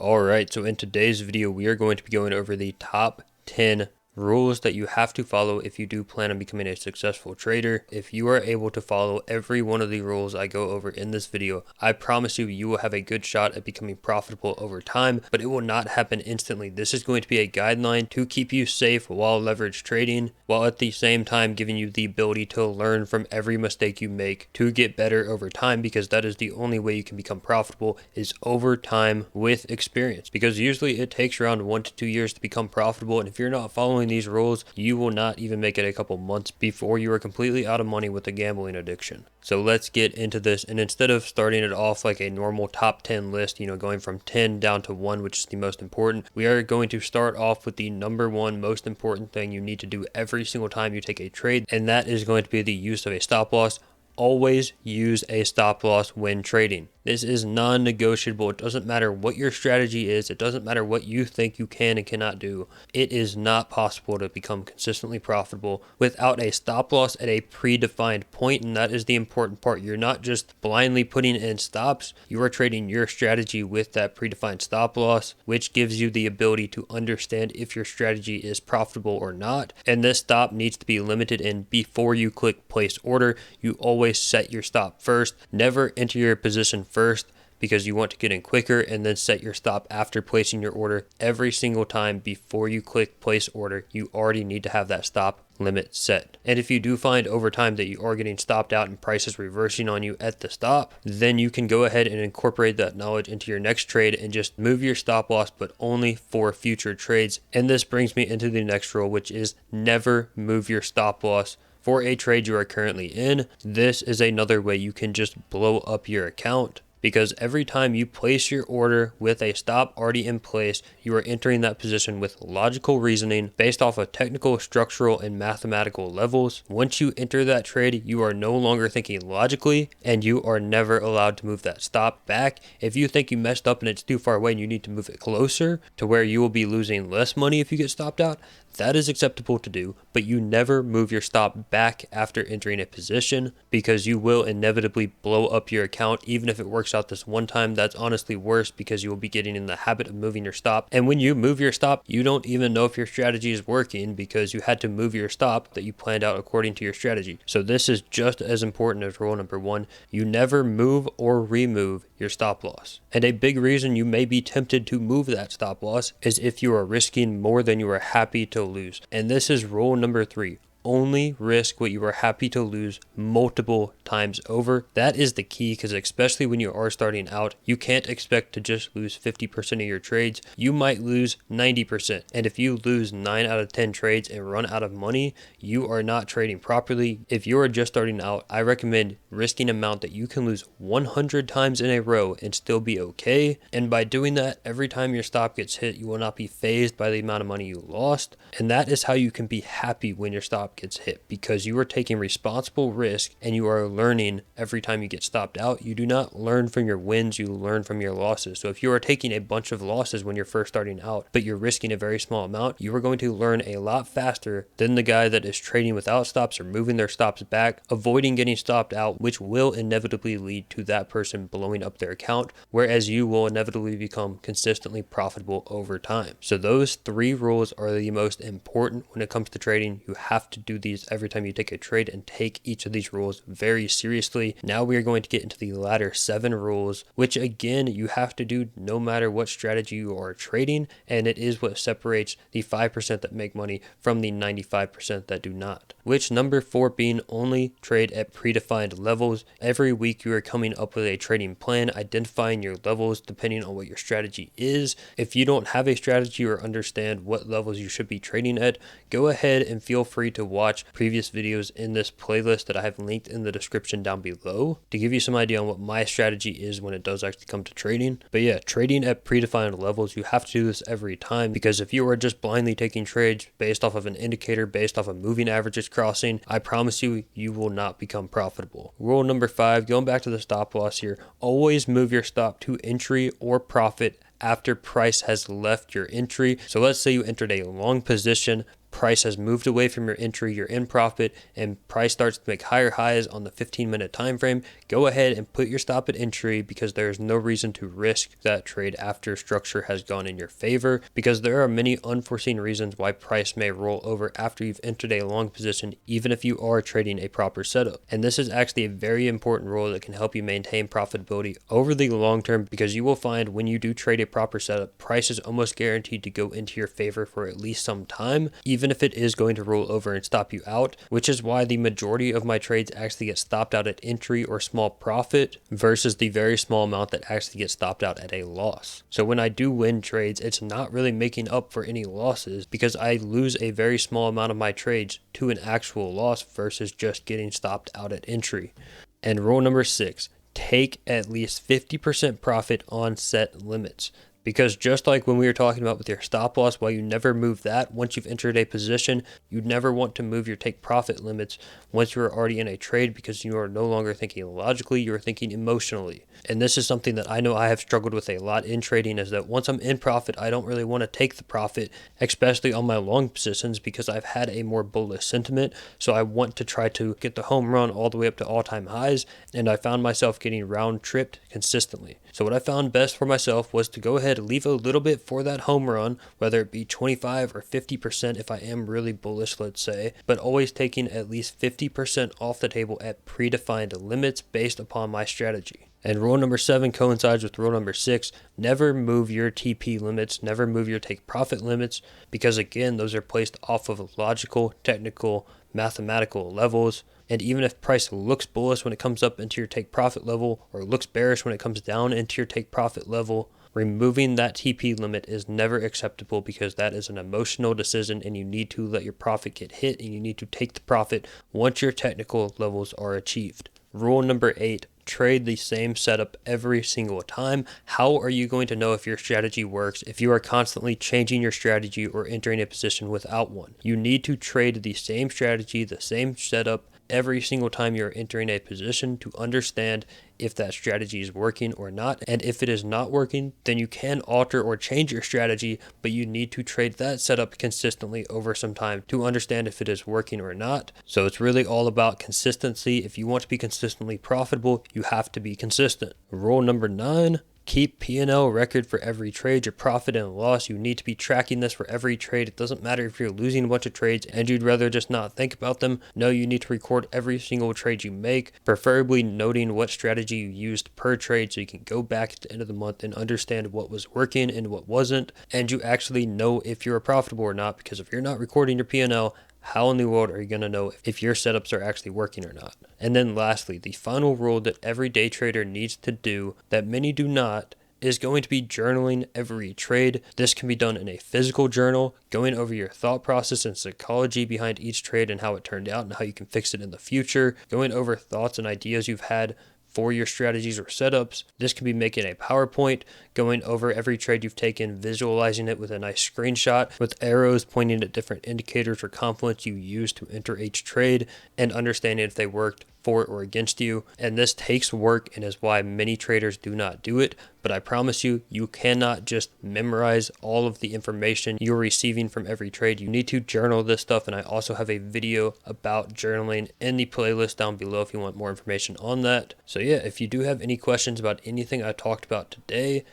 Alright, so in today's video, we are going to be going over the top 10 rules that you have to follow if you do plan on becoming a successful trader. If you are able to follow every one of the rules I go over in this video, I promise you, you will have a good shot at becoming profitable over time, but it will not happen instantly. This is going to be a guideline to keep you safe while leverage trading, while at the same time giving you the ability to learn from every mistake you make to get better over time, because that is the only way you can become profitable, is over time with experience, because usually it takes around 1 to 2 years to become profitable, and if you're not following these rules, you will not even make it a couple months before you are completely out of money with a gambling addiction. So let's get into this, and instead of starting it off like a normal top 10 list, going from 10 down to 1, which is the most important, we are going to start off with the number one most important thing you need to do every single time you take a trade, and that is going to be the use of a stop loss. Always use a stop loss when trading. This is non-negotiable. It doesn't matter what your strategy is. It doesn't matter what you think you can and cannot do. It is not possible to become consistently profitable without a stop loss at a predefined point, and that is the important part. You're not just blindly putting in stops. You are trading your strategy with that predefined stop loss, which gives you the ability to understand if your strategy is profitable or not. And this stop needs to be limited in before you click place order. You always set your stop first. Never enter your position first, because you want to get in quicker, and then set your stop after placing your order. Every single time before you click place order, you already need to have that stop limit set. And if you do find over time that you are getting stopped out and prices reversing on you at the stop, then you can go ahead and incorporate that knowledge into your next trade and just move your stop loss, but only for future trades. And this brings me into the next rule, which is never move your stop loss for a trade you are currently in. This is another way you can just blow up your account, because every time you place your order with a stop already in place, you are entering that position with logical reasoning based off of technical, structural, and mathematical levels. Once you enter that trade, you are no longer thinking logically, and you are never allowed to move that stop back. If you think you messed up and it's too far away and you need to move it closer to where you will be losing less money if you get stopped out, that is acceptable to do, but you never move your stop back after entering a position, because you will inevitably blow up your account. Even if it works out this one time, that's honestly worse, because you will be getting in the habit of moving your stop. And when you move your stop, you don't even know if your strategy is working, because you had to move your stop that you planned out according to your strategy. So this is just as important as rule number 1. You never move or remove your stop loss. And a big reason you may be tempted to move that stop loss is if you are risking more than you are happy to lose. And this is rule number 3. Only risk what you are happy to lose multiple times over. That is the key, because especially when you are starting out, you can't expect to just lose 50% of your trades. You might lose 90%. And if you lose 9 out of 10 trades and run out of money, you are not trading properly. If you are just starting out, I recommend risking an amount that you can lose 100 times in a row and still be okay. And by doing that, every time your stop gets hit, you will not be fazed by the amount of money you lost. And that is how you can be happy when your stop gets hit, because you are taking responsible risk and you are learning every time you get stopped out. You do not learn from your wins, you learn from your losses. So if you are taking a bunch of losses when you're first starting out, but you're risking a very small amount, you are going to learn a lot faster than the guy that is trading without stops or moving their stops back, avoiding getting stopped out, which will inevitably lead to that person blowing up their account, whereas you will inevitably become consistently profitable over time. So those 3 rules are the most important when it comes to trading. You have to do these every time you take a trade, and take each of these rules very seriously. Now we are going to get into the latter 7 rules, which again you have to do no matter what strategy you are trading, and it is what separates the 5% that make money from the 95% that do not. Which number 4 being only trade at predefined levels. Every week you are coming up with a trading plan, identifying your levels depending on what your strategy is. If you don't have a strategy or understand what levels you should be trading at, go ahead and feel free to watch previous videos in this playlist that I have linked in the description down below to give you some idea on what my strategy is when it does actually come to trading. But yeah, trading at predefined levels, you have to do this every time, because if you are just blindly taking trades based off of an indicator, based off of moving averages crossing, I promise you, you will not become profitable. Rule number 5, going back to the stop loss here, always move your stop to entry or profit after price has left your entry. So let's say you entered a long position, price has moved away from your entry, you're in profit, and price starts to make higher highs on the 15-minute time frame, go ahead and put your stop at entry, because there's no reason to risk that trade after structure has gone in your favor, because there are many unforeseen reasons why price may roll over after you've entered a long position, even if you are trading a proper setup. And this is actually a very important rule that can help you maintain profitability over the long term, because you will find when you do trade a proper setup, price is almost guaranteed to go into your favor for at least some time, even if it is going to roll over and stop you out, which is why the majority of my trades actually get stopped out at entry or small profit versus the very small amount that actually gets stopped out at a loss. So when I do win trades, it's not really making up for any losses, because I lose a very small amount of my trades to an actual loss versus just getting stopped out at entry. And rule number 6, take at least 50% profit on set limits. Because just like when we were talking about with your stop loss, while you never move that once you've entered a position, you'd never want to move your take profit limits once you're already in a trade, because you are no longer thinking logically, you're thinking emotionally. And this is something that I know I have struggled with a lot in trading, is that once I'm in profit, I don't really want to take the profit, especially on my long positions, because I've had a more bullish sentiment. So I want to try to get the home run all the way up to all-time highs, and I found myself getting round tripped consistently. So what I found best for myself was to go ahead and leave a little bit for that home run, whether it be 25 or 50% if I am really bullish, let's say, but always taking at least 50% off the table at predefined limits based upon my strategy. And rule number 7 coincides with rule number 6. Never move your TP limits, never move your take profit limits, because again, those are placed off of logical, technical, mathematical levels. And even if price looks bullish when it comes up into your take profit level, or looks bearish when it comes down into your take profit level, removing that TP limit is never acceptable, because that is an emotional decision, and you need to let your profit get hit, and you need to take the profit once your technical levels are achieved. Rule number 8, trade the same setup every single time. How are you going to know if your strategy works if you are constantly changing your strategy or entering a position without one? You need to trade the same strategy, the same setup every single time you're entering a position to understand if that strategy is working or not. And if it is not working, then you can alter or change your strategy, but you need to trade that setup consistently over some time to understand if it is working or not. So it's really all about consistency. If you want to be consistently profitable, you have to be consistent. Rule number 9, keep P&L record for every trade, your profit and loss. You need to be tracking this for every trade. It doesn't matter if you're losing a bunch of trades and you'd rather just not think about them. No, you need to record every single trade you make, preferably noting what strategy you used per trade, so you can go back at the end of the month and understand what was working and what wasn't, and you actually know if you're profitable or not. Because if you're not recording your P&L, how in the world are you going to know if your setups are actually working or not? And then lastly, the final rule that every day trader needs to do that many do not is going to be journaling every trade. This can be done in a physical journal, going over your thought process and psychology behind each trade and how it turned out and how you can fix it in the future, going over thoughts and ideas you've had for your strategies or setups. This can be making a PowerPoint, going over every trade you've taken, visualizing it with a nice screenshot with arrows pointing at different indicators or confluence you use to enter each trade, and understanding if they worked for or against you. And this takes work and is why many traders do not do it. But I promise you, you cannot just memorize all of the information you're receiving from every trade. You need to journal this stuff. And I also have a video about journaling in the playlist down below if you want more information on that. So yeah, if you do have any questions about anything I talked about today,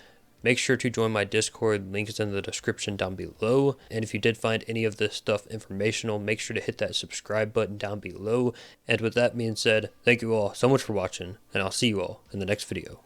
make sure to join my Discord. Link is in the description down below. And if you did find any of this stuff informational, make sure to hit that subscribe button down below. And with that being said, thank you all so much for watching, and I'll see you all in the next video.